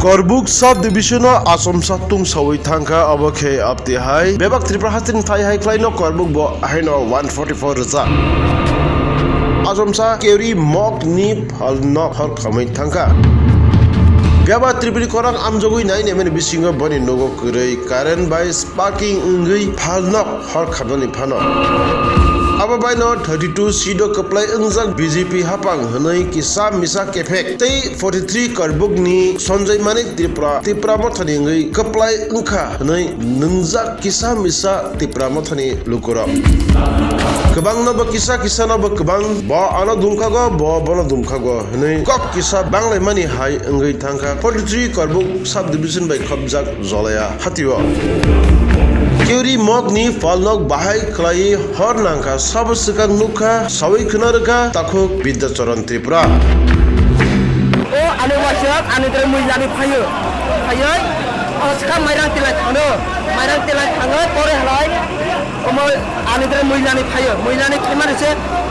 Karbook subdivision asom satung sawi thangka abakhe apti hai bebak tripura hatin thai hai klaino Karbook bo haino 144 raza asom sa Keyori Mog ni phal nok har khamai thangka Gaba tripuri korang amjogui nai nemen bisingo bani nogo kurei current by sparking ngui phal nok har khamani phano Aba by no 32 sido kaplai ungjak BJP hapang hanai kisa misa kefek tei 43 Karbook ni Sonjai Manik Tripura mothani ngai kaplai ungkha hanai nungjak kisa misa Tripura mothani lukura Kebang no ba kisa no ba kebang ba ana dumkhago ba bana dumkhago hanai kok kisa banglai mani hai ngai thangkha 43 Karbook subdivision by khobjak Jolaya Hati Keyori Mog ni phal nok bahai khlai hor nangkha sabsukang nukha sawi khunarka takhuk Bidyacharan Tripura O ane wasap ane tre muilani phayo aska mairang tilai thanga pore halai omo ane tre muilani phayo muilani khemar se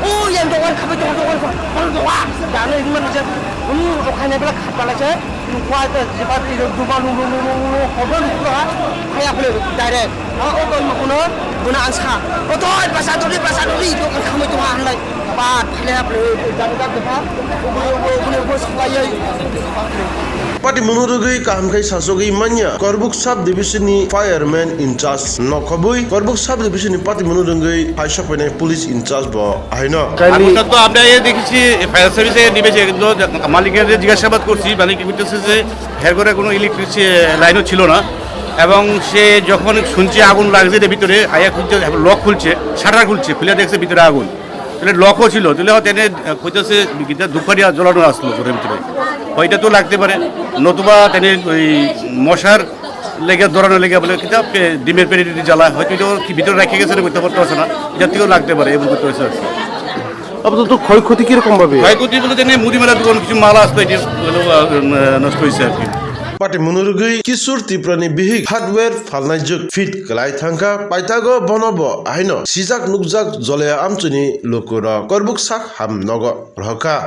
o yang dokan khabai dokan dane iman se okhane bela khatala se kwa ta jibati duba lu hobon la khaya phle direct o kon makuno guna angsa o toy pasaturi dokan khamai to hanlai ba phle phle jaga depa o supply Pati menurutui kahamkai sasogi manya Karbook subdivision ni fireman in charge nokhabui Karbook subdivision ni pati menurutui haishapene police in charge bo aina আমরা তো আমরা এই দেখেছি fire সার্ভিসে নিবেছে কিন্তু মালিকের জিজ্ঞাসাবাদ করছি মালিক বলতেছে যে হের ঘরে কোনো ইলেকট্রিসিটি লাইনও ছিল না এবং সে যখন শুনছে আগুন লাগছে এর ভিতরে আয়া খুলছে লক খুলছে শাটার খুলছে খুলে দেখছে ভিতরে আগুন তাহলে লকও ছিল তাহলে তেনে কইতেছে গিটা দুপারিয়া জ্বলানো আসলো ঘরের ভিতরে ওইটা তো লাগতে পারে নতুবা তেনে ওই মশার লেগে দৌড়ানো লেগে বলে কিতাব ডিমের পেরিটি জ্বালা হয়তো এটা কি ভিতরে রেখে গেছে করতে পারছে না এটা থেকেও লাগতে পারে এবং করতে হয়েছে আপাতত ক্ষয়ক্ষতি কিরকম ভাবে ক্ষয়ক্ষতি বলে তেনে মুড়ি মেলা দোকান কিছু মাল আসতো এটি নষ্ট হয়েছে আর কি Pati menurutui kisur Tripurani bihik hardware phalnai juk fit kelai thangka paitago bonobo aino sijak nukjak Jolaya amchuni lokura Karbook sak ham nogo rohka